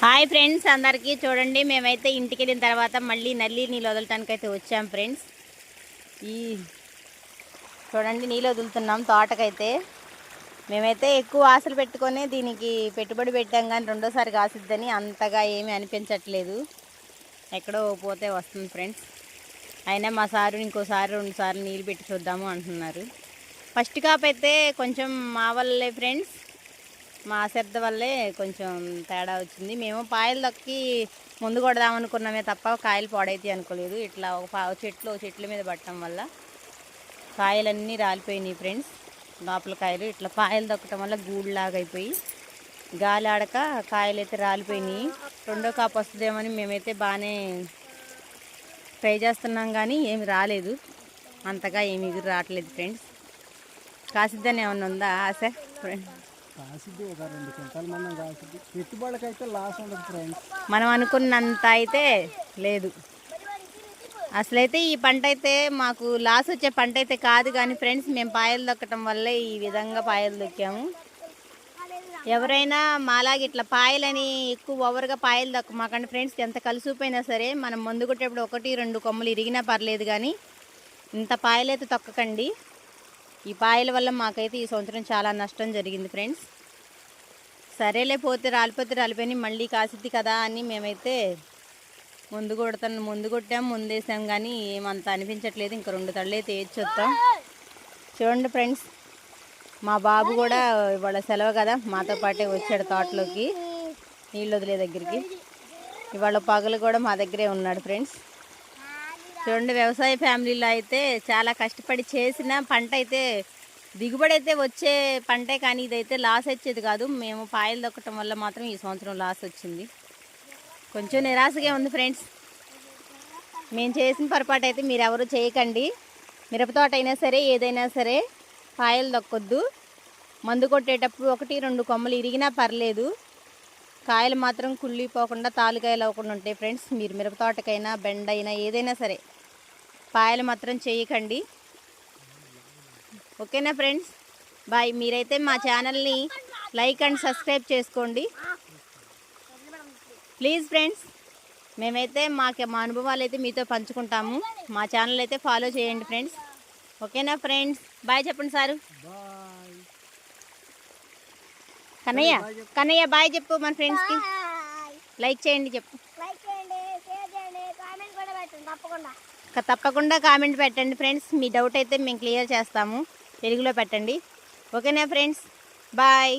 Hi friends అందరికీ చూడండి, మేమైతే ఇంటికి వెళ్ళిన తర్వాత మళ్ళీ నల్లి నీళ్ళు వదలటానికి అయితే వచ్చాం ఫ్రెండ్స్. ఈ చూడండి నీళ్ళు వదులుతున్నాం తోటకైతే. మేమైతే ఎక్కువ ఆశలు పెట్టుకొని దీనికి పెట్టుబడి పెట్టాం, కానీ రెండోసారి కాసిద్దని అంతగా ఏమీ అనిపించట్లేదు. ఎక్కడో పోతే వస్తుంది ఫ్రెండ్స్. అయినా మా సారు ఇంకోసారి 2 సార్లు నీళ్ళు పెట్టి చూద్దాము అంటున్నారు. ఫస్ట్ కాపు అయితే కొంచెం మా వల్లే ఫ్రెండ్స్, మా శ్రద్ధ వల్లే కొంచెం తేడా వచ్చింది. మేము పాయలు దక్కి ముందు కొడదామనుకున్నామే తప్ప కాయలు పాడైతే అనుకోలేదు. ఇట్లా ఒక చెట్ల మీద పట్టడం వల్ల కాయలన్నీ రాలిపోయినాయి ఫ్రెండ్స్. లోపల కాయలు ఇట్లా పాయలు దక్కటం వల్ల గూడులాగా అయిపోయి గాలి ఆడక కాయలు అయితే రాలిపోయినాయి. రెండో కాపు వస్తుందేమని మేమైతే బాగానే ట్రై చేస్తున్నాం, కానీ ఏమి రాలేదు. అంతగా ఏమి ఎగురు రావట్లేదు ఫ్రెండ్స్. కాసిద్దని ఏమన్నా ఉందా ఆశ ఫ్రెండ్స్? కాసిద్ది ఒక 2 క్వింటాల మందం కాసిద్ది. పెట్టుబడికైతే లాస్ ఉండదు ఫ్రెండ్స్. మనం అనుకున్నంత అయితే లేదు. అసలైతే ఈ పంట అయితే మాకు లాస్ వచ్చే పంట అయితే కాదు, కానీ ఫ్రెండ్స్ మేము పాయలు దొక్కటం వల్లే ఈ విధంగా పాయలు దొక్కాము. ఎవరైనా మాలాగా ఇట్లా పాయలని ఎక్కువ ఓవర్గా పాయలు దొక్కమాకండి ఫ్రెండ్స్. ఎంత కలిసిపోయినా సరే మనం మందు కొట్టేప్పుడు 1-2 కొమ్మలు ఇరిగినా పర్లేదు, కానీ ఇంత పాయలైతే తొక్కకండి. ఈ పాయల వల్ల మాకైతే ఈ సంవత్సరం చాలా నష్టం జరిగింది ఫ్రెండ్స్. సరేలే, రాలిపోతే రాలిపోయి మళ్ళీ కాసిద్ది కదా అని మేమైతే ముందు కొట్టాం, ముందేసాం, కానీ ఏమంత అనిపించట్లేదు. ఇంక 2 తళ్ళు అయితే వేయొచ్చుతాం. చూడండి ఫ్రెండ్స్, మా బాబు కూడా ఇవాళ సెలవు కదా, మాతో పాటే వచ్చాడు తోటలోకి నీళ్ళు వదిలే దగ్గరికి. ఇవాళ పగలు కూడా మా దగ్గరే ఉన్నాడు ఫ్రెండ్స్. చూడండి, వ్యవసాయ ఫ్యామిలీలో అయితే చాలా కష్టపడి చేసిన పంట అయితే దిగుబడి అయితే వచ్చే పంటే, కానీ ఇదైతే లాస్ వచ్చేది కాదు. మేము పాయలు దొక్కటం వల్ల మాత్రం ఈ సంవత్సరం లాస్ వచ్చింది. కొంచెం నిరాశగా ఉంది ఫ్రెండ్స్. మేము చేసిన పొరపాటు అయితే మీరు ఎవరు చేయకండి. మిరపతోట అయినా సరే ఏదైనా సరే పాయలు దొక్కొద్దు. మందు కొట్టేటప్పుడు 1-2 కొమ్మలు ఇరిగినా పర్లేదు, కాయలు మాత్రం కుళ్ళిపోకుండా తాలుకాయలు అవ్వకుండా ఉంటాయి ఫ్రెండ్స్. మీరు మిరపతోటకైనా బెండ అయినా ఏదైనా సరే పాయలు మాత్రం చేయకండి. ఓకేనా ఫ్రెండ్స్? బాయ్. మీరైతే మా ఛానల్ని లైక్ అండ్ సబ్స్క్రైబ్ చేసుకోండి ప్లీజ్ ఫ్రెండ్స్. మేమైతే మా అనుభవాలు అయితే మీతో పంచుకుంటాము. మా ఛానల్ అయితే ఫాలో చేయండి ఫ్రెండ్స్. ఓకేనా ఫ్రెండ్స్? బాయ్ చెప్పండి సారు. కన్నయ్య బాయ్ చెప్పు మన ఫ్రెండ్స్కి. లైక్ చేయండి చెప్పు. తప్పకుండా కామెంట్ పెట్టండి ఫ్రెండ్స్. మీ డౌట్ అయితే మేము క్లియర్ చేస్తాము. తెలుగులో పెట్టండి. ఓకేనా ఫ్రెండ్స్? బాయ్.